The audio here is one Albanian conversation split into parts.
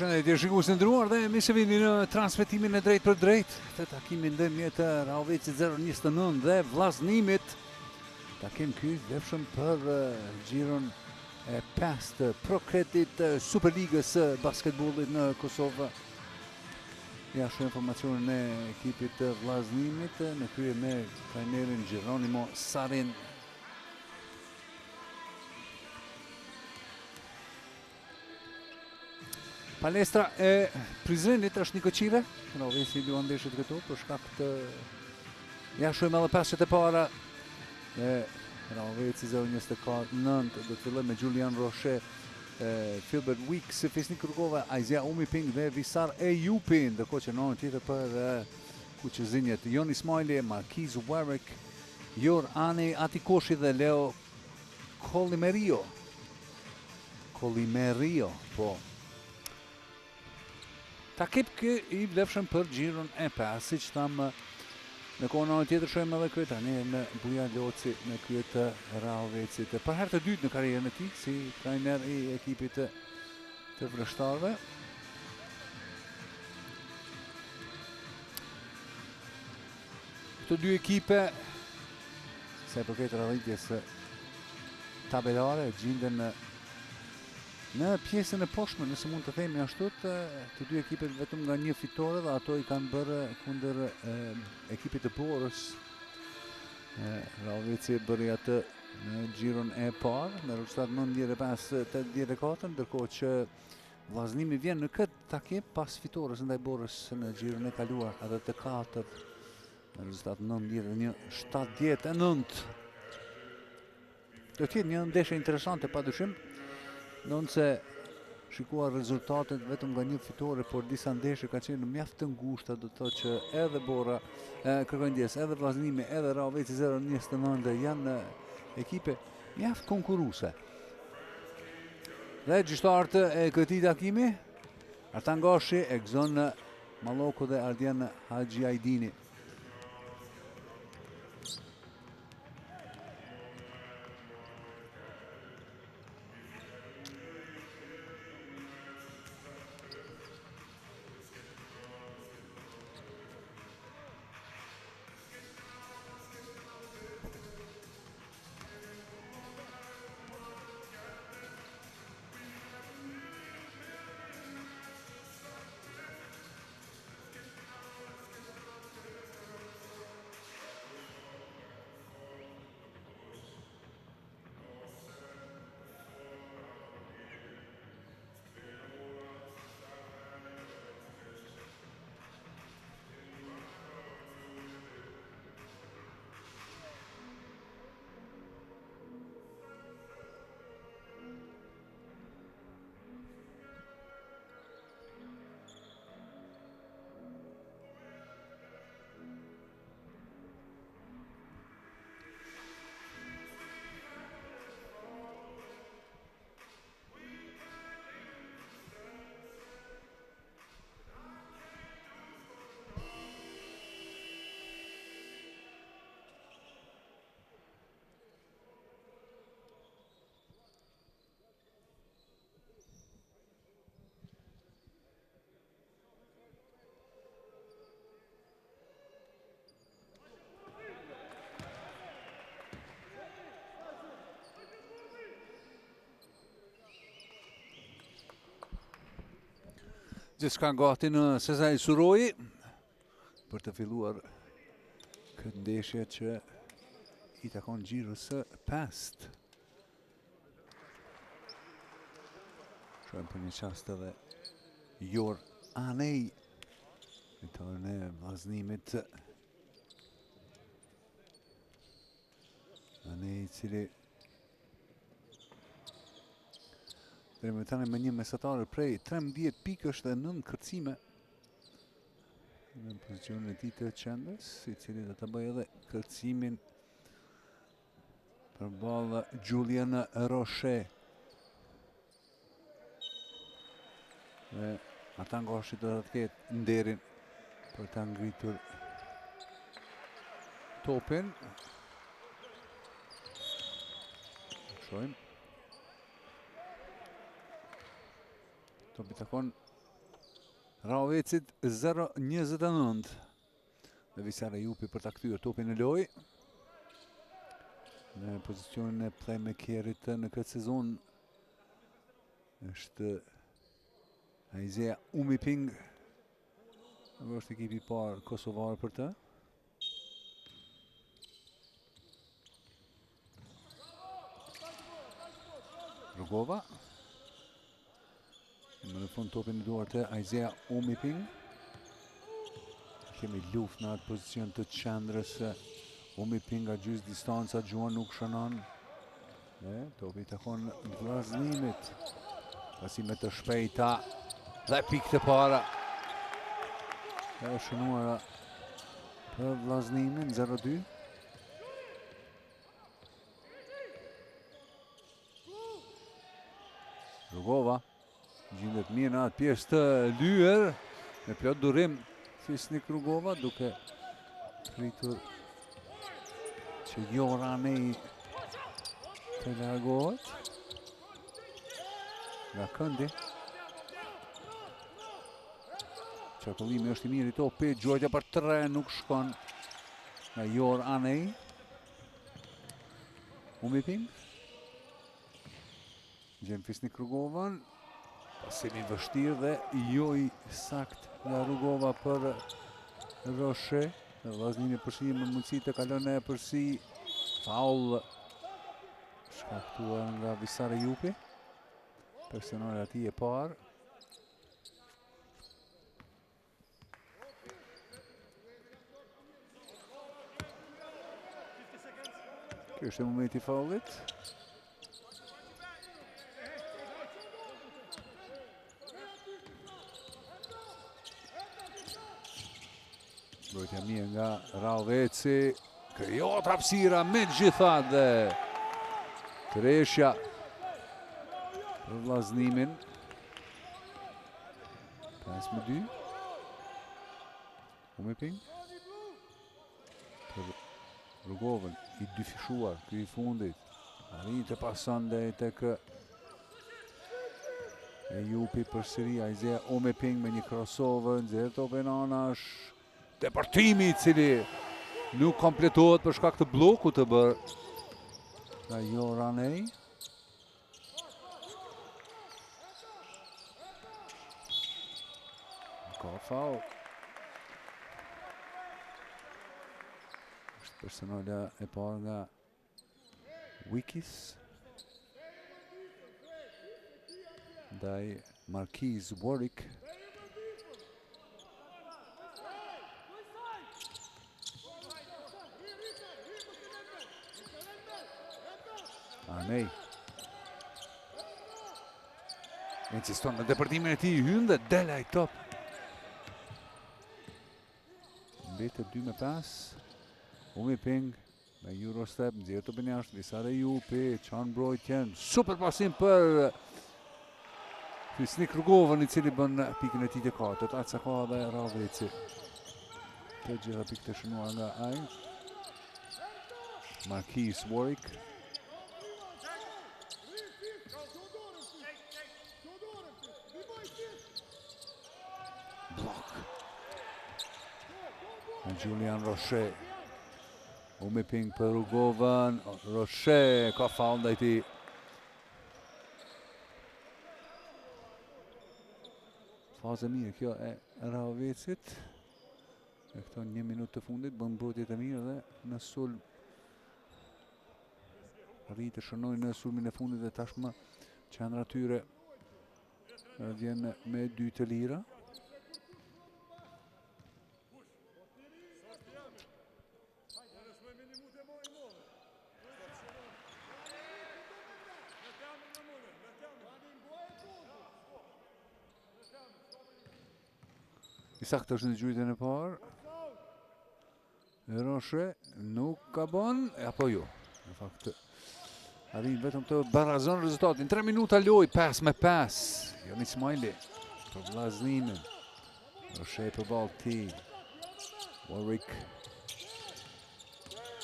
Përshëndetje shikues të nderuar dhe mirë se vini në transmetimin e drejt për drejt të takimit ndërmjet Rahovecit 029 dhe vllazënimit. Takim ky vlefshëm për xhiron e 5 të Prokretit Superligës së basketbollit në Kosovë. Ja shoh informacionin e ekipit të vllazënimit në krye me trajnerin Geronimo Sarin. Palestra e Prizrenit është një këqire, Rahoveci luan ndeshjet këtu për shkak të ja shohim edhe pasjet e para. Rahoveci 0-29 do të filloj me Julian Roche, Filbert Weeks, Fisnik Rugova, Aizia Umiping dhe Visar Ejupi, ndërkohë që në anën tjetër për kuqëzinjet Jon Ismaili, Markiz Warwick, Jor Ani Atikoshi dhe Leo Kolimerio, po. Takip kë i vlefshëm për xhiron e 5, siç thamë në kohën tjetër shohim edhe kryetarën në Buja Loci në krye të Rahovecit. Për herë të dytë në karrierën e tij si trajner i ekipit të vreshtarëve. Këto dy ekipe sa i përket rrjedhjes tabelare gjenden në pjesën e poshtme, nëse mund të themi ashtu, të dy ekipet vetëm nga një fitore dhe ato i kanë bërë kundër ekipit të Borës. Rahoveci bëri atë në xhiron e parë me rezultat 95-84, ndërkohë që vllazënimi vjen në këtë takim pas fitores ndaj Borës në xhiron e kaluar, atë të katërt me rezultat 91-79. Do të jetë një ndeshje interesante padyshim. Nëse shikuar rezultatet vetëm nga një fitore, por disa ndeshje kanë qenë mjaft të ngushta, do të thotë që edhe Bora, kërkojnë ndjes, edhe vllazënimi, edhe Rahoveci 0-29 janë ekipe mjaft konkurruese. Dhe gjyqtarët e këtij takimi, Artan Gashi, Egzon Malloko dhe Ardian Haxhiajdini. Gjithçka gati në Sezai Suroi për të filluar këtë ndeshje që i takon xhirës së 5. Shohim për një çast edhe Jor Anej, fitoren e vllazënimit. Anej, i cili deri më tani me një mesatar prej 13 pikësh dhe 9 kërcime në pozicionin e tij të qendrës, i cili do ta bëjë edhe kërcimin përballë Julian Roche. Dhe Artan Gashi do të ketë nderin për ta ngritur topin. Shohim. Topi takon Raovecit 0-29. Dhe Visara Jupi për ta kthyer topin në lojë. Në pozicionin e playmakerit në këtë sezon është Aizea Umiping. Është ekipi i parë kosovar për të. Rugova. Në fund topin në duart të Aizea Umiping. Kemi luftë në atë pozicion të qendrës. Umiping nga gjysmë distanca, Gjuan nuk shënon. Topi takon vllazënimit. Pasime të shpejta dhe pikë të para. E shënuara për vllazënimin 0-2. Rugova gjendet mirë në atë pjesë të lyer me plot durim Fisnik Rugova duke pritur që Jorani të largohet nga këndi. Qarkullimi është i mirë i topit, gjojtja për 3 nuk shkon nga Jorani. Umiping gjen Fisnik Rugovan. Pasimi vështirë dhe jo i sakt nga Rugova për Roshe. Vllazënimi përshim me mundësi të kalon e përsi. Faul shkaktuar nga Visara Jupi. Personale ati e parë. Kjo është momenti i faulit. Mbrojtja mirë nga Raoveci. Krijohet hapësira me gjithat dhe Treshja për vllazënimin. 5-2. Umiping për Rugovën, i dyfishuar, ky i fundit. Arrin të pason dhe tek Jupi përsëri Aizea Umiping me një crossover, nxjerr topin anash. Deportimi i cili nuk kompletohet për shkak të bllokut të bërë nga Joranej. Ka faul. Është personale e parë nga Wikis. Ndaj Marquis Warwick. Anej insiston në depërtimin e tij, hyn dhe del ai top. Mbetet 2-5. Umiping me Eurostep, nxjerr topin jashtë, Visara Jupi, çon mbrojtjen, super pasim për Fisnik Rugovën, i cili bën pikën e tij të katërt. Atë ka dhe Raoveci. Të gjitha pikët e shënuar nga ai. Marquis Warwick. Blok. Julian Roshe. Umiping për Rugovën. Roshe ka faul ndaj tij. Fazë mirë kjo e Raovecit. E këto 1 minutë të fundit bën mbrojtje të mirë dhe në sulm arrin të shënojnë në sulmin e fundit dhe tashmë qendra tyre vjen me 2 të lira. I saktë është në gjyqjen e parë. Roshe nuk ka bën, apo jo. Në fakt arrin vetëm të barazon rezultatin. 3 minuta lojë, 5-5. Joni Ismaili për vllazënimin. Roshe për ballë tij. Warwick.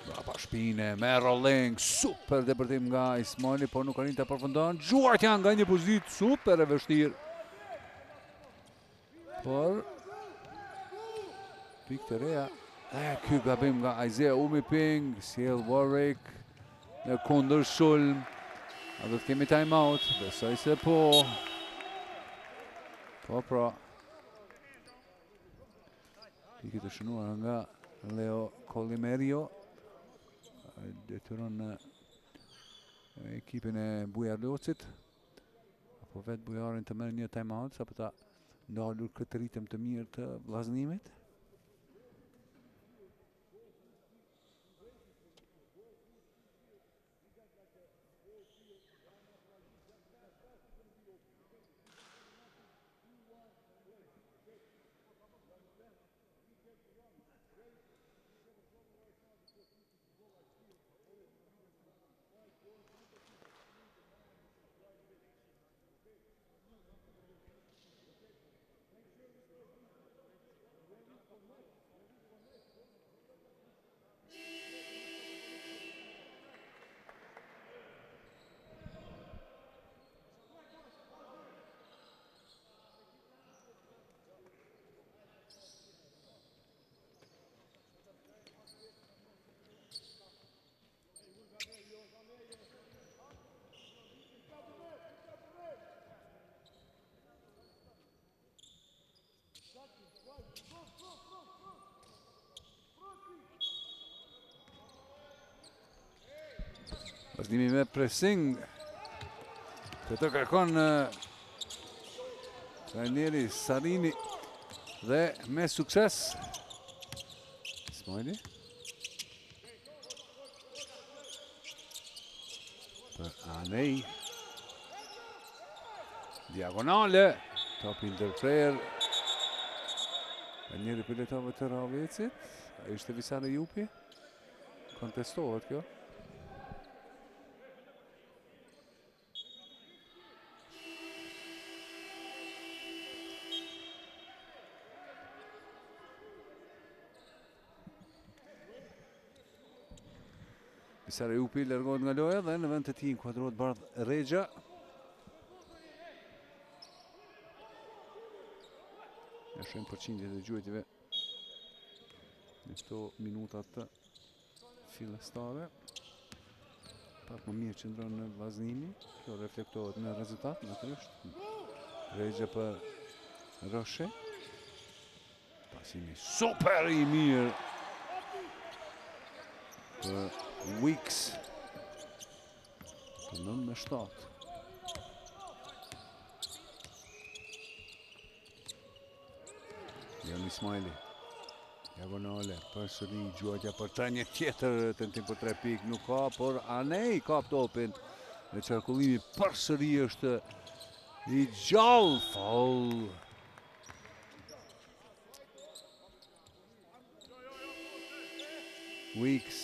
Brapa shpine, me rolling, super depërtim nga Ismaili, por nuk arrin të përfundon. Gjuartja nga një pozitë super e vështirë. Por pikë të reja. Ky gabim nga Isaiah Umiping, sjell Warwick në kundër sulm. A do të kemi time-out? Besoj se po. Po pra. Pikë të shënuar nga Leo Colimerio. Detyron në ekipin e Bujar Locit. Apo vetë Bujarin të merr një time-out sa për ta ndalur këtë ritëm të mirë të vllazënimit. Vazhdimi me pressing. Këtë kërkon trajneri Sarini dhe me sukses. Ismaili. Për Anej. Diagonale. Top interfere. Njëri piletove të Ravecit. Ishte Visare Jupi. Kontestohet kjo. Visare Jupi lërgohet nga loja dhe në vend të tij inkuadrohet Bardh Rexha. Në shumë përqindje të gjuajtjeve në këto minutat të fillestare. Pak më mirë qëndron në vllazënimi. Kjo reflektohet në rezultat natyrisht. Rexha për Roshe. Pasimi super i mirë për Weeks. Të 9-7. Jan Ismaili. Diagonale, përsëri gjuajtja për trajnje tjetër, tentim për 3 pikë nuk ka, por Anej kap topin. Në qarkullimi përsëri është i gjallë. Foul. Weeks.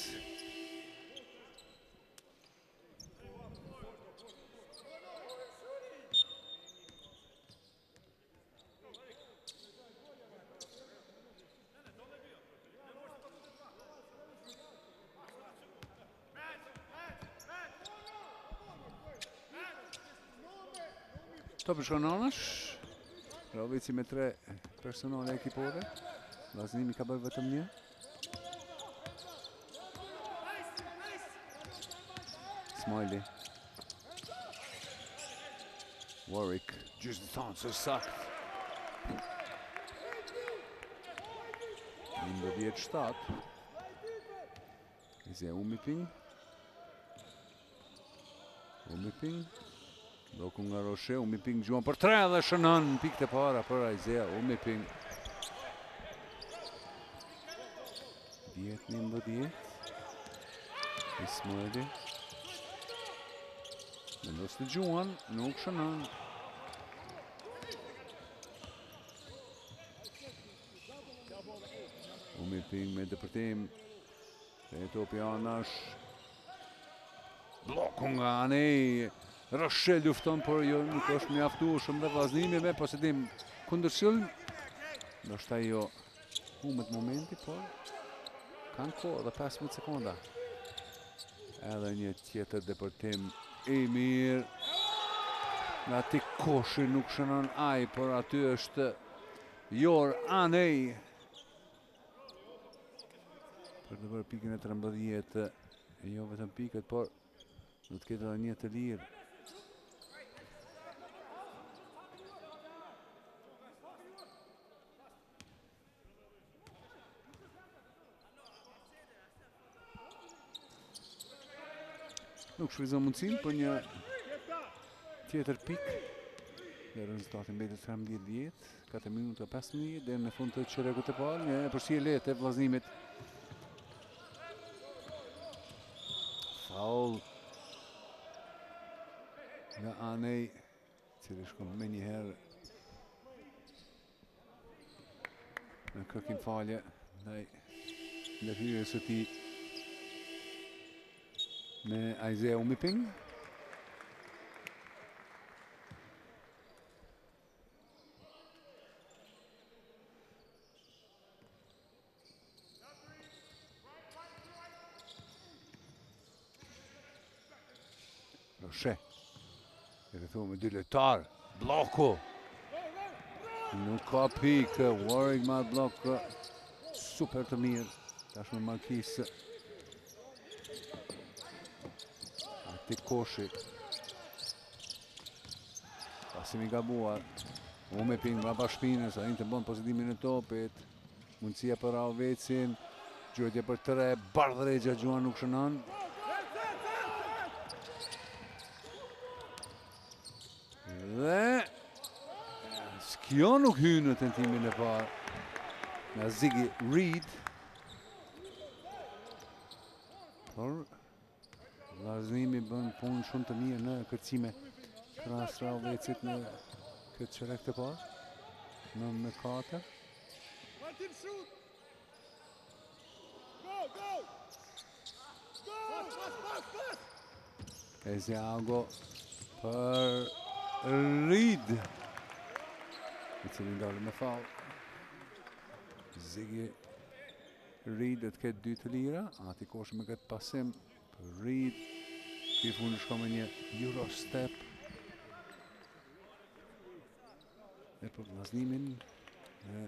Topi shkon anash. Raveci me 3 personale ekipore. Vllazënimi ka bërë vetëm një. Ismaili. Warwick. Gjysmë distancë sakt. 11-7. Isaiah Umiping. Loku nga Roshe, Umiping gjuan për 3 dhe shënon pikë të para për Isaiah Umiping. 10-11. Ismaili. Mendos të gjuan, nuk shënon. Umiping me dëpërtim. Te topi anash. Bloku nga Anej. Roshe lufton, por jo nuk është mjaftueshëm dhe vllazënimi me posedim kundër sulm. Ndoshta jo humbet momenti, por kanë kohë dhe 15 sekonda. Edhe një tjetër depërtim i mirë. Nga ti koshi nuk shënon aj, por aty është Jor Anej. Për të bërë pikën e 13, jo vetëm pikët, por do të ketë edhe një të lirë. Nuk shfryzon mundësin për një tjetër pikë. Dhe rezultati mbetet 13-10, 4 minuta 15 dhe në fund të çerekut të parë, një përsi e lehtë e vllazënimit. Faul nga Anej, cili shkon me njëherë në kërkim falje ndaj ndërhyrjes së tij me Isaiah Umiping. Roshe, e rrethuar me 2 lojtar, bloku. Nuk ka pikë, Warwick ma blok super të mirë. Tashmë Markis. Ati Koshi. Pasimi gabuar. Umiping mbrapa shpinës, ai të bën pozitimin e topit. Mundësia për Raovecin. Gjojtje për 3, Bardhregja Gjuan nuk shënon. Dhe kjo nuk hynë në tentimin e parë nga Ziggy Reed. Por vllazënimi bën punë shumë të mirë në kërcime krahas Raovecit në këtë çerek të parë. 9-4. Eziago për Reed, i cili ndalë me faul. Ziggy Reed do të ketë 2 të lira, Ati Koshi me këtë pasim për Reed. Ky fundi shkon me një Eurostep. Dhe për vllazënimin në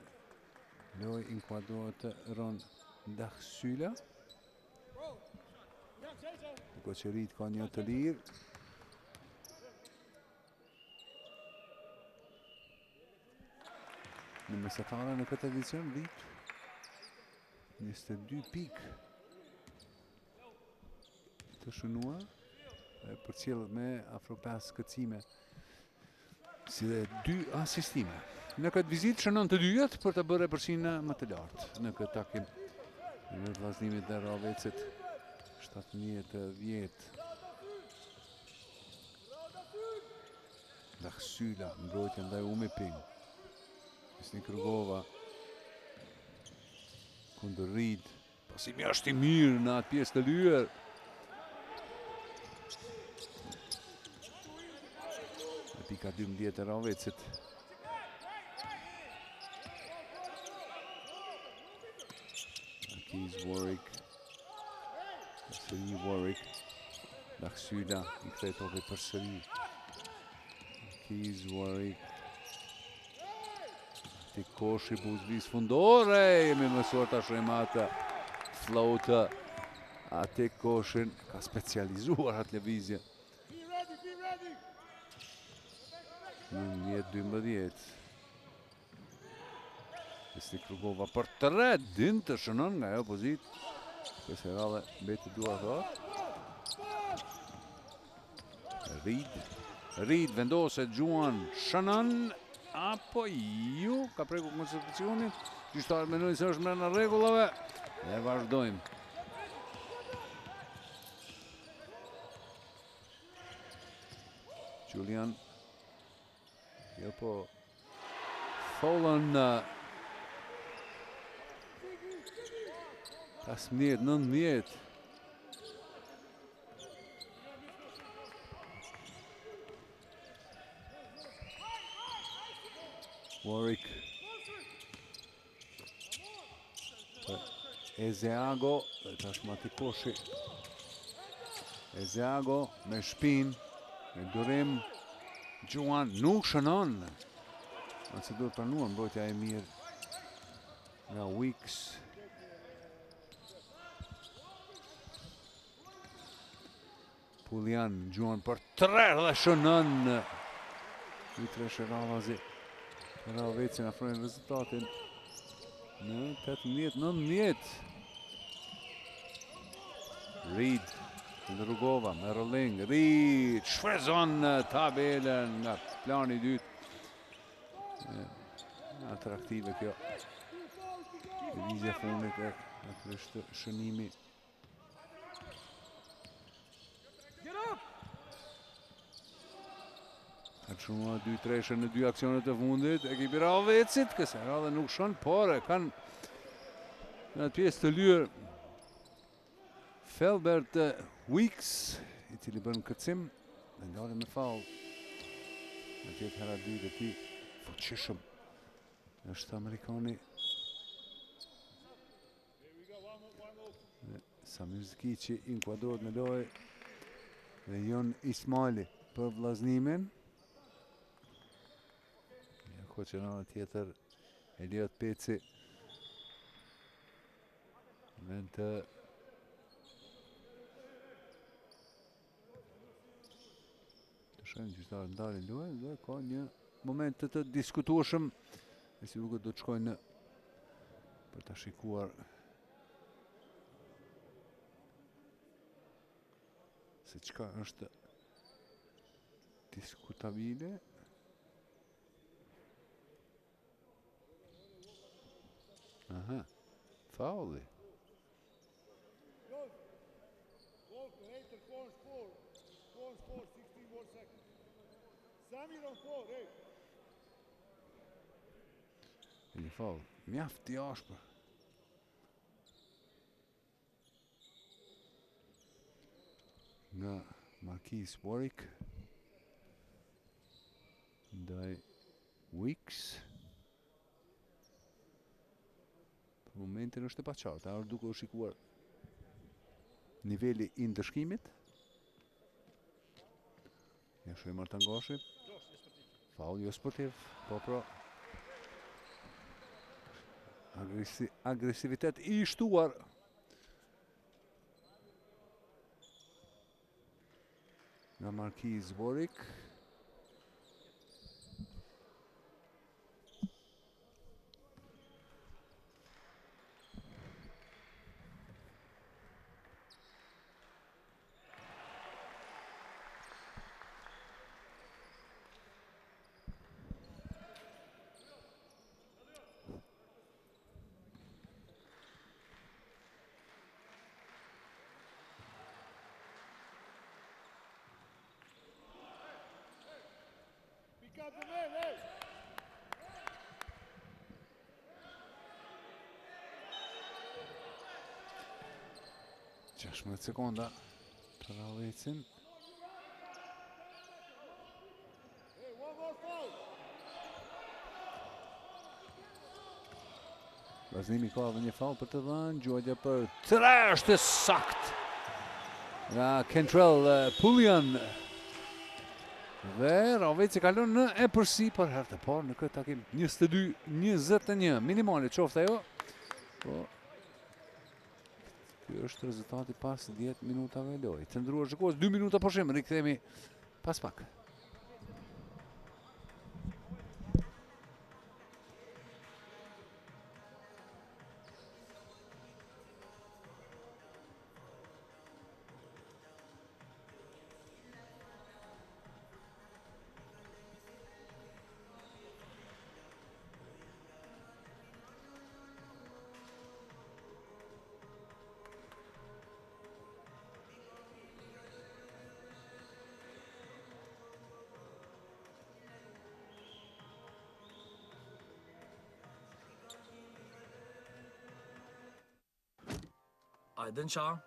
lojë inkuadrohet të Ron Dachsyla. Duke që Reed ka një të lirë. Në mesatare në këtë edicion, Reed 22 pikë të shënuar, përcjellët me afro 5 kërcime, si dhe 2 asistime. Në këtë vizitë shënon të dyjat për të bërë përsinë më të lartë në këtë takim në vllazënimit të Raovecit 17-10. Dachsyla mbrojtje ndaj Umiping. Vesni Krugova kundër Reed. Pasimi është i mirë në atë pjesë të lyer. Pika 12 e Raovecit. Markis Warwick. Përsëri Warwick. Dachsyla i kthej topin përsëri. Markis Warwick. Ati Koshi buzëvis fundore, jemi mësuar ta shohim atë floatë. Ati Koshin ka specializuar atë lëvizje. 11-12. Vesni Krugova për 3, din të shënon nga ajo pozitë. Kësaj radhe mbeti duar thot. Reed vendoset Gjuan shënon. Apo ju ka preku koncentracionin, gjyqtarët mendojnë se është brenda rregullave dhe vazhdojmë. Julian, jo po Follon 15-19. Warwick. Eziago, tashmë Ati Koshi. Eziago me shpinë, me durim. Gjuan nuk shënon. Nëse duhet pranuar mbrojtja e mirë nga Weeks. Pullian gjuan për 3 dhe shënën. 2-3 Shëravazi. Ravecin afrojnë rezultatin në 18-19. Reed, Rugova, Merling, Reed, shfrezon tabelen nga plani dytë. Atraktive kjo. Divizja fundit e kështë shënimi. Ka shumë 2-3 shën në 2 aksionet e fundit. Ekipi Ravecit, kësë radhe nuk shën, por e kanë në atë pjesë të lyrë Felbert Weeks, i cili bën këtësim, dhe ndale me faul. Në tjetë hera dytë e ti, fuqishëm. Është Amerikani. Samir Zkici inkuadrohet me lojë dhe Jon Ismaili për vllaznimin. Ja koqenare tjetër Eliot Peci. Vend të shojnë gjyqtarë ndalin lojën dhe ka një moment të diskutueshëm e si duket do të shkojnë për ta shikuar se çka është diskutabile. Aha, fauli. Një faul, mjaft i ashpër. Nga Marquis Warwick ndaj Weeks. Për momentin është e paqartë, a duke u shikuar niveli i ndëshkimit. Ja shoj Martan Goshi. Faul jo sportiv, po pro. Agresivitet i shtuar. Nga Marquis Warwick. Gjashmet sekonda për Ravecin. Vllaznimi ka edhe një faul për të dhënë, gjojja për 3 është sakt nga Kentrell Pullian. Dhe Raveci kalon në e përsi për herë të parë në këtë takim. 22-21, minimale qoftë ajo. Po ky është rezultati pas 10 minutave lojë. Të ndruar shikues 2 minuta pushim, rikthehemi pas pak. Aydın Çağ,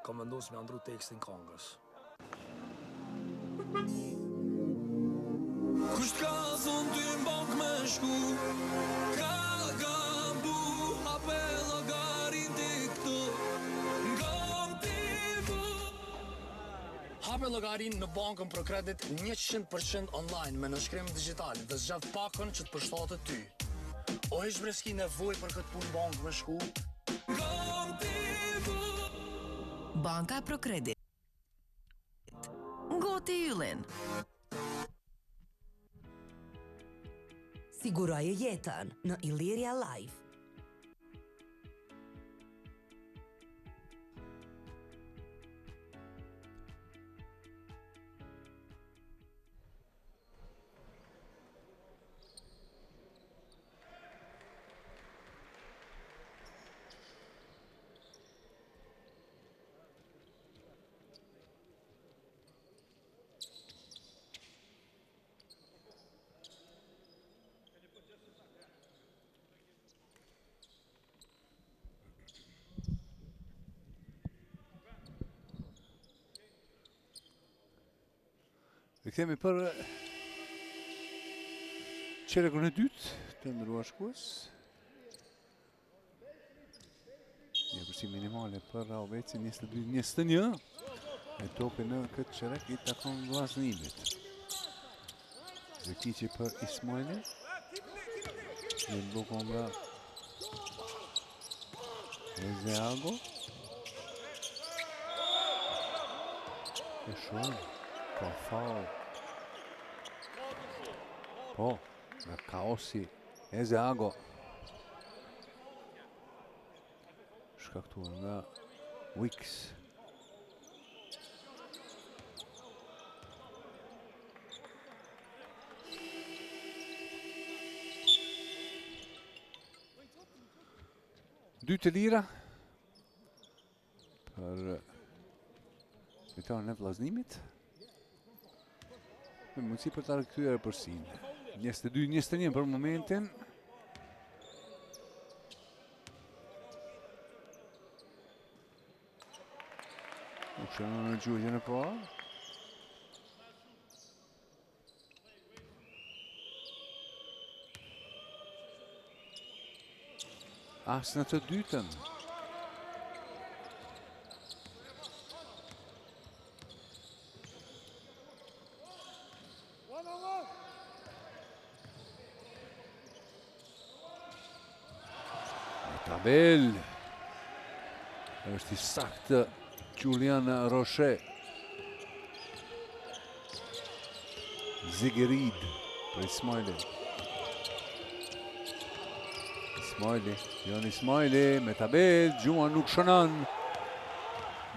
kom vendosur me ndru tekstin këngës. Kusht ka zonë ty m'bank me shku, ka gambu, hape llogarin ti këtu, ngam ti vu. Hape llogarin në bankën për kredit 100% online me nënshkrim digital dhe zgjat pakën që të përshtatet ty. O është bre s'ki nevoj për këtë punë bankë me shku? Banka Procredit. Goti yllin. Siguroje jetën në Illyria Life. Dhe kthehemi për çerekun e dytë të ndëruar shkues. Një përsi minimale për Raovecin 22-21. E topi në këtë çerek i takon vllazënimit. Zekici për Ismailin. Në blokon nga Ezeago. E shumë. Ka faul. Po, nga kaosi Ezeago. Shkaktuar nga Wicks. Dy të lira për fitoren e vllazënimit. Me mundësi për ta rikthyer përsinë. 22-21 për momentin. Nuk shënon në gjujën e parë. As në të dytën. Tabel. Është i saktë Julian Roche. Zigerid për Ismaili. Jon Ismaili me tabel, Gjuma nuk shënon.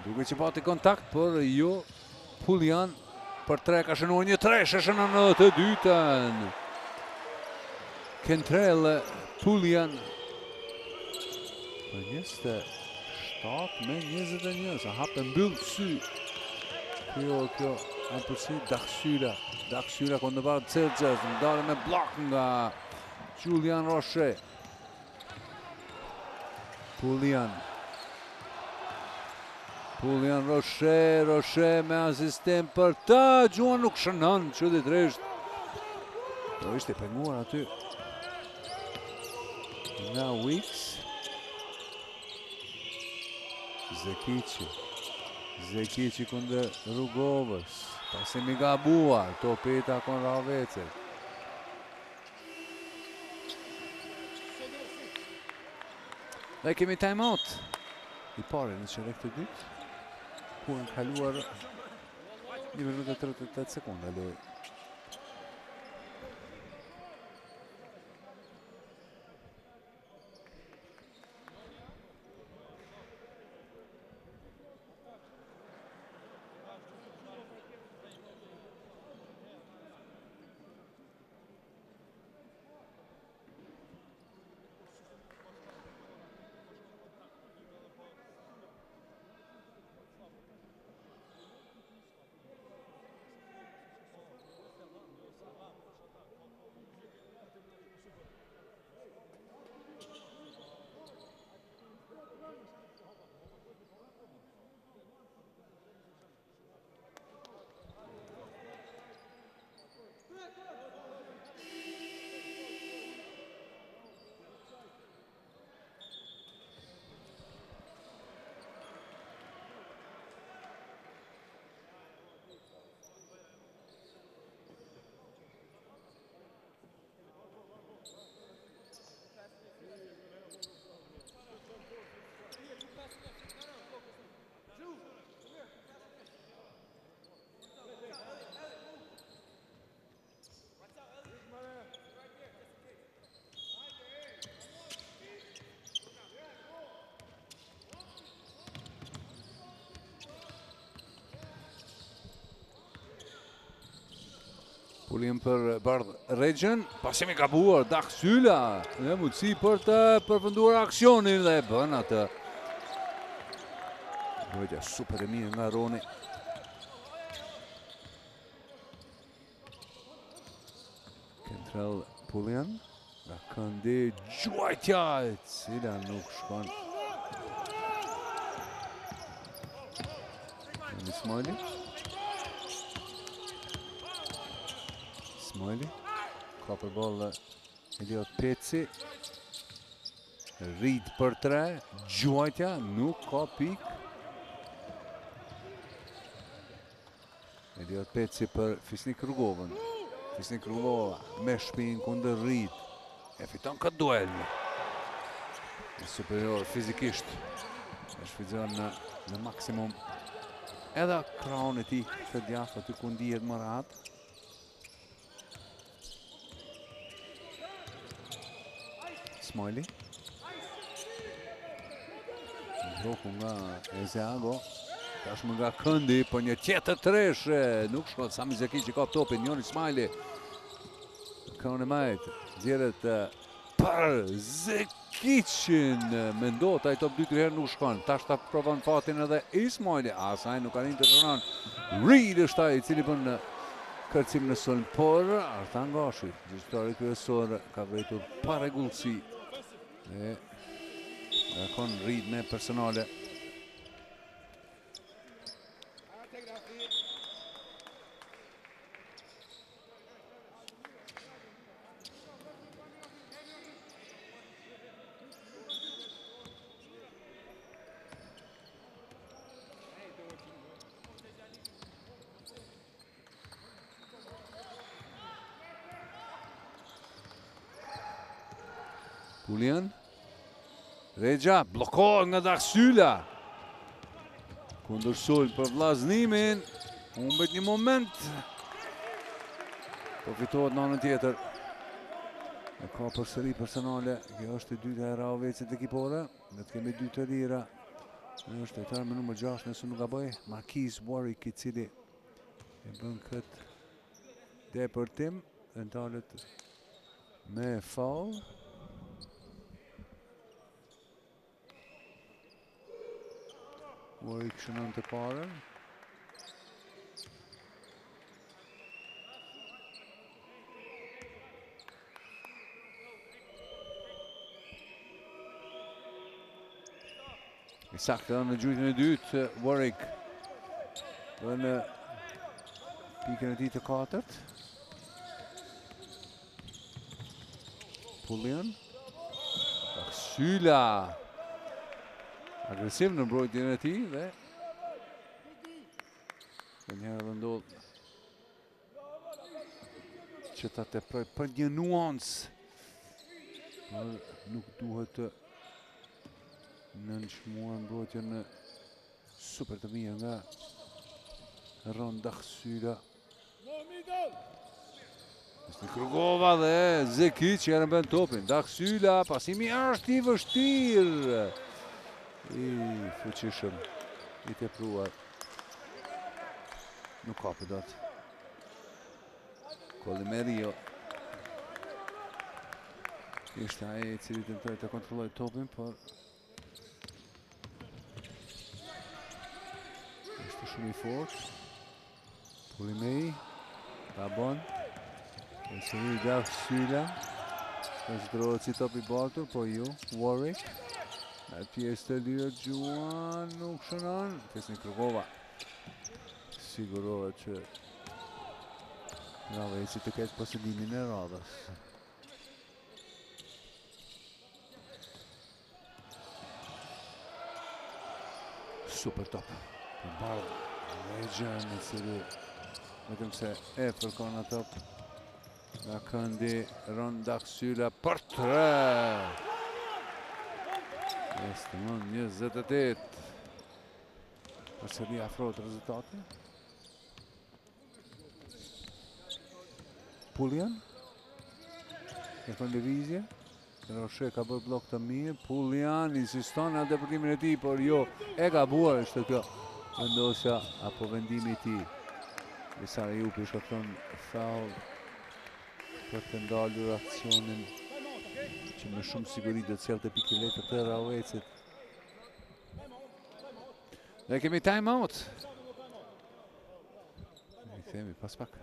Duke që pati kontakt, por jo Puljan për 3 ka shënuar një 3, shënon në të dytën. Kentrel Puljan për 27 me 21, sa hapë mbyllë sy. Kjo anë përsi Daksyra. Daksyra këndëvar Cerxes, ndale me blok nga Julian Roche. Puljan Roche me asistent për ta, Gjua nuk shënon, çuditërisht. Do ishte penguar aty nga Wicks. Zekici kundër Rugovës, pasi mi gabuar, topi takon Raovecit. Dhe kemi time out. I pare në çerek të dytë. Ku në kaluar 1 minutë 38 sekonda lojë. Pullian për Bardh Regjen, pasimi gabuar, Daksyla, në mundësi për të përfunduar aksionin dhe bën atë. Mbrojtja super e mirë nga Roni. Kentrell Pullian, nga këndi gjuajtja e cila nuk shkon. Ismaili. Ismaili. Ka për ball Eliot Peci. Rrit për 3. Gjuajtja nuk ka pik. Eliot Peci për Fisnik Rrugovën. Fisnik Rrugova me shpinë kundër Rrit. E fiton këtë duel. Superior fizikisht. E shfrytëzon në maksimum edhe kraun e tij të djathtë aty ku ndihet më rahat. Ismaili. Bloku nga Ezeago. Tashmë nga këndi, po një tjetër treshe. Nuk shkon Sami Zekici ka topin, Jon Ismaili. Kraun e majt, zgjerret për Zekicin. Mendot ai top 2-3 herë nuk shkon. Tash ta provon fatin edhe Ismaili. Asaj nuk arrin të shënon. Reed është ai i cili bën kërcim në sulm, por Artan Gashi, gjyqtari kryesor, ka vërtetur pa rregullsi. E kon Reed me personale. Pullian. Regja bllokohet nga Daksyla. Kundër sulm për vllaznimin. Humbet një moment. Po fitohet në anën tjetër. E ka përsëri personale. Kjo është e dyta e Rahovecit ekipore. Ne kemi 2 të lira. Në është lojtar me numër 6 nëse nuk gaboj. Marquis Warwick i cili e bën këtë depërtim. Dhe ndalet me faul. Warwick shënon të parën. I saktë në gjujtën e dytë, Warwick në pikën e tij të katërt. Pullian. Daksyla. Agresiv në mbrojtjen e tij dhe njëherë dhe ndodh që ta teproj për një nuancë, por nuk duhet të nënçmuar mbrojtjen super të mirë nga Ron Daksyla. Fisnik Rrugova dhe Zekici e rëmben topin. Daksyla, pasimi është i vështirë. I fuqishëm, i tepruar. Nuk ka për dot. Colimerio ishte ai i cili tentoi të kontrollojë topin, por ishte shumë i fortë. Pulimei, Rabon, përsëri Daksyla. Konsiderohet si top i bartur, po ju, Warwick. Në pjesë të lirë Gjuan nuk shënon. Fisnik Rrugova sigurohet që Rahoveci të ketë posedimin e radhës. Super top. Për Bardh Regjen i cili vetëm se e fërkon atë top. Nga këndi Ron Daksyla për 3. Estimon 28. Përsëri afrohet rezultati. Pullian. E kon lëvizje. Roshe ka bërë blok të mirë. Pullian insiston në depërtimin e tij, por jo e gabuar është kjo vendosja apo vendimi i tij. Isariupi shkakton faul për të ndalur aksionin që me shumë siguri do të sjellte pikë letë të Rauecit. Ne kemi time out. Ne kthehemi pas pak.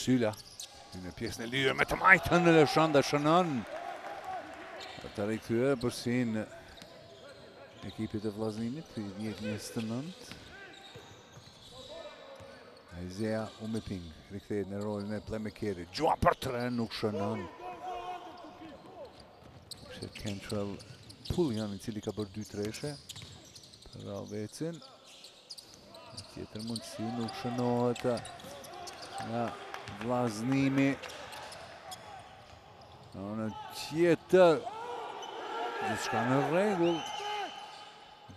Syla në pjesën e lirë me të majtën në Lëshanda shënon të rikthyer përsin ekipit e vllazninit 10-29. Isaiah Umeping rikthehet në rolin e playmakerit. Gjua për 3 nuk shënon. Është Kentrell Pullian i cili ka bërë 2 treshe për Rauecin. Tjetër mundësi nuk shënohet nga vllaznimi. Në tjetër gjithçka në rregull.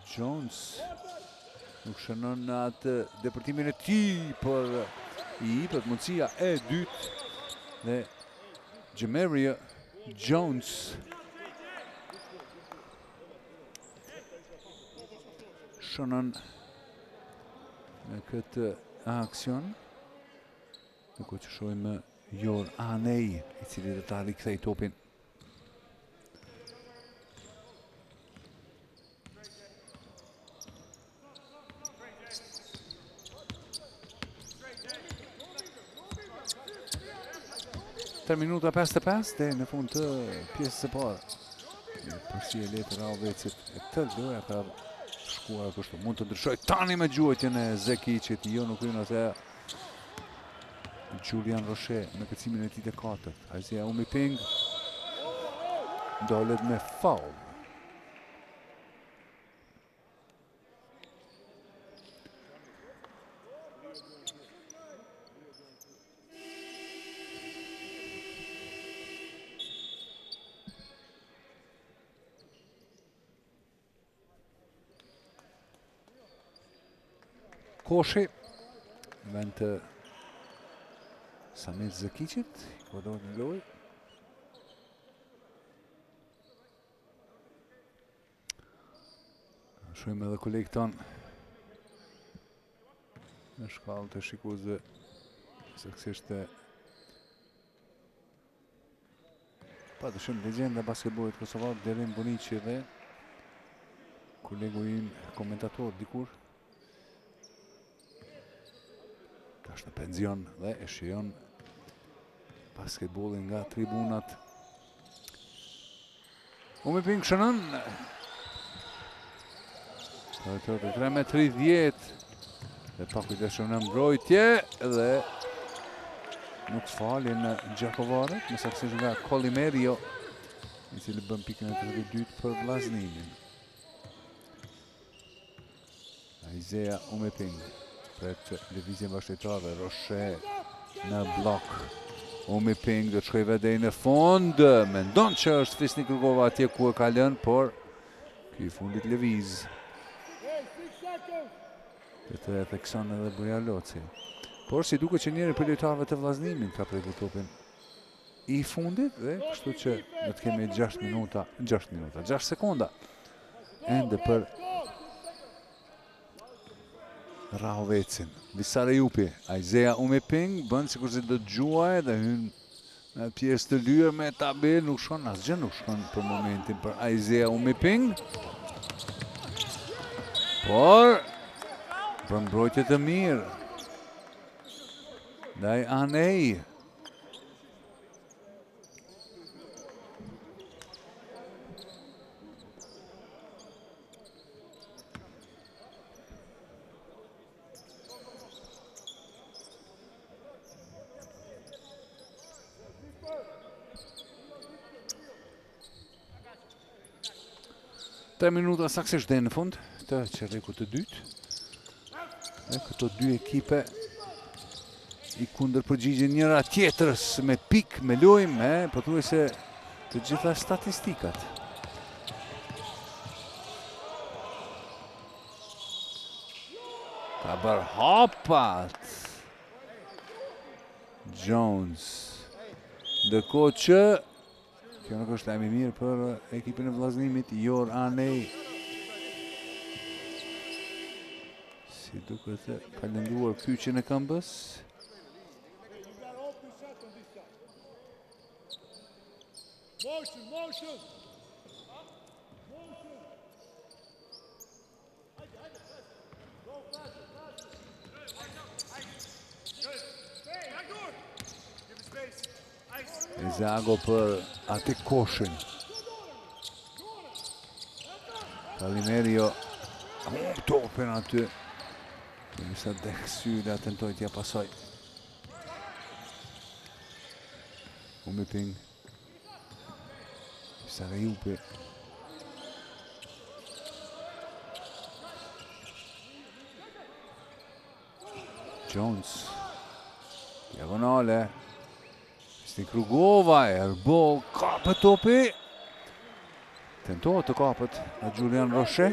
Jones nuk shënon në atë depërtimin e tij për i jepet mundësia e dytë dhe Jamaria Jones shënon në këtë aksion. Në ku që shojmë Yor Anej, i cili dhe ta rikthej topin. Tre minuta 55 dhe në fund të pjesës së parë. Përsi e letë Rauecit e të loja ka shkuar kështu. Mund të ndryshoj tani me gjuhëtjen e Zekicit, jo nuk rinë atë Julian Roche me këcimin e tij të katërt. Isaiah Umeping dolet me foul. Koshi vend të Samir Zekicit, kodohet në lojë. Shojmë edhe kolegë tanë në shkallë të shikuesve saktësisht padyshim legjenda e basketbollit kosovar Derin Bonici dhe kolegu im komentator dikur tash në penzion dhe e shijon basketbollin nga tribunat. Umeping shënon. 3-30 dhe pa kujdesshëm në mbrojtje dhe nuk falin Gjakovaret, më saktësisht nga Kolimerio, i cili bën pikën e 32 për vllaznimin. Isaiah Umeping Pret lëvizje vazhdimtare, Roshe në blok. Umi Ping do të shkojë deri në fund, mendon që është Fisni Kërkova atje ku e ka lënë, por ky fundit lëviz. Këtë e thekson edhe Buja Loci. Por si duket që njëri për lojtarëve të vllaznimin ka prekur topin i fundit dhe kështu që do të kemi 6 sekonda ende për Rahovecin. Visare Jupi, Ajzea Umiping bën sikur se do të gjuaj dhe hyn në pjesë të lyer me tabel, nuk shkon asgjë, nuk shkon për momentin për Ajzea Umiping. Por për mbrojtje të mirë ndaj Anej. Tre minuta saksisht dhe në fund të qerrekut të dytë. Dhe këto dy ekipe i kundër përgjigjen njëra tjetrës me pik, me lojmë, po thuaj se të gjitha statistikat. Ka bërë hapat Jones. Ndërkohë që kjo nuk është lajm i mirë për ekipin e vllaznimit Jor Anej. Si duket ka lënduar kyçin e këmbës. Motion. Ezago për atë koshin. Kalimerio topin aty. Sa Deksyla tentoi t'ja pasoj. Umiping. Sarajupi. Jones. Diagonale. Krugova, Erbo, kapët topi. Tentohet të kapët nga Julian Roshe.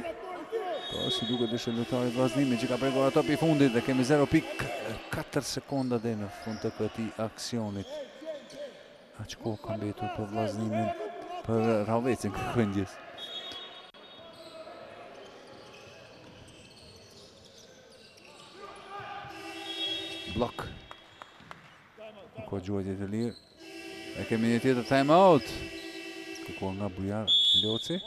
Po, si duket ishte lojtari i vllaznimit që ka prekur topi i fundit dhe kemi 0.4 sekonda dhe në fund të këtij aksionit. Aq kohë ka mbetur për vllaznimin, për Rahovecin kërkëndjes. Blok. Ko gjuajtje të lirë. E kemi një tjetër time out. Kërkuar nga Bujar Loci.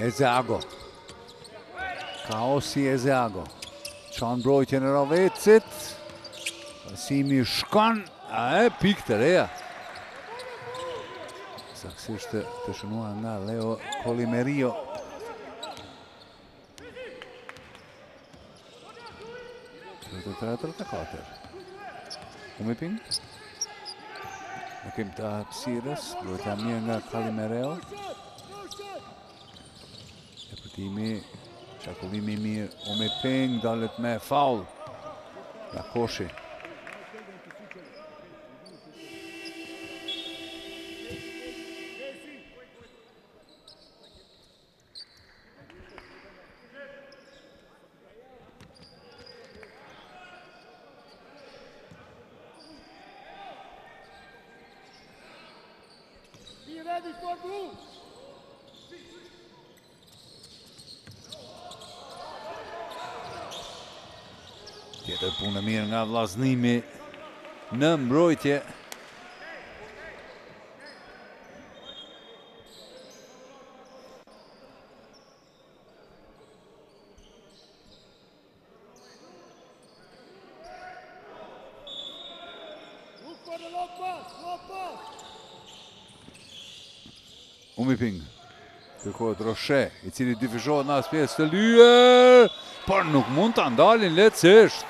Ezeago. Kaosi Ezeago. Çon mbrojtje në Ravecit. Pasimi shkon, pikë të reja. Saksisht të shënuar nga Leo Colimerio. Të 3-4. Umiping. Në kem të hapësirës, brojtja mirë nga Colimerio. Epërtimi, qarkullimi mirë, Umiping, dalet me faul. Nga Koshi. Tjetër punë mirë nga vllaznimi në mbrojtje. Umiping. Kërkohet Roshe, i cili dyfishohet në as pjesë të lyer, por nuk mund ta ndalin lehtësisht.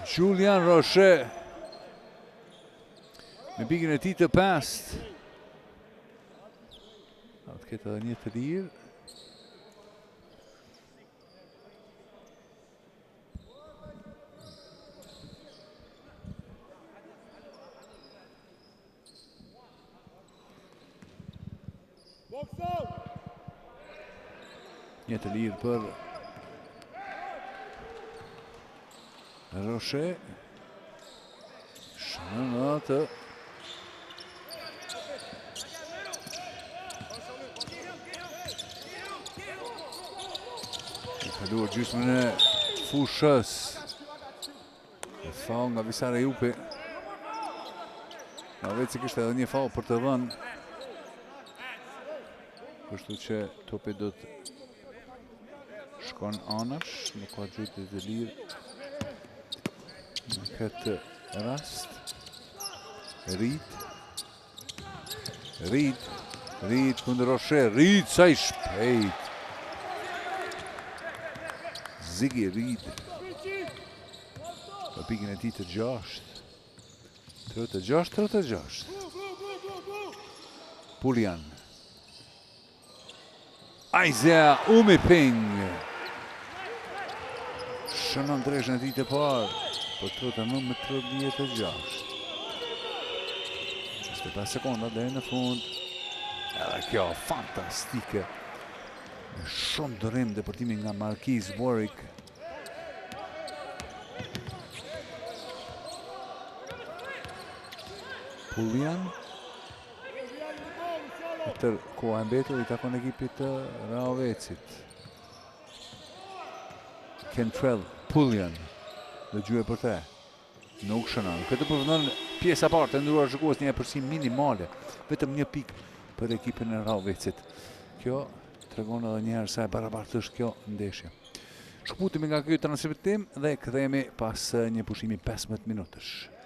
Julian Roshe me pikën e tij të past. Atë ketë edhe një të lirë. Një të lirë për Roshe. Shënën atë. I kaluar gjysmën e fushës. E faul nga Visare Jupi. Raveci kishte edhe një faul për të dhënë. Kështu që topi do të shkon anash, nuk ka gjujtë të lirë në këtë rast. Rit kundër Roshe, Rit sa i shpejt. Ziggy Rit. Për pikën e tij të 6. 36. Pulian. Isaiah Umiping. Shënon drejshën e tij të parë. Për 39-36. 25 sekonda deri në fund. Edhe kjo fantastike. Me shumë dërim depërtimi nga Marquis Warwick. Pulian. Tër koha e mbetur i takon ekipit të Ravecit. Kentrell Pulian dhe gjye për 3. Nuk shënon. Këtë përfundon pjesa parë të nderuar shikues, një epërsim minimale, vetëm një pikë për ekipin e Ravecit. Kjo tregon edhe një herë sa e barabartë është kjo ndeshje. Shkputemi nga ky transmetim dhe kthehemi pas një pushimi 15 minutësh.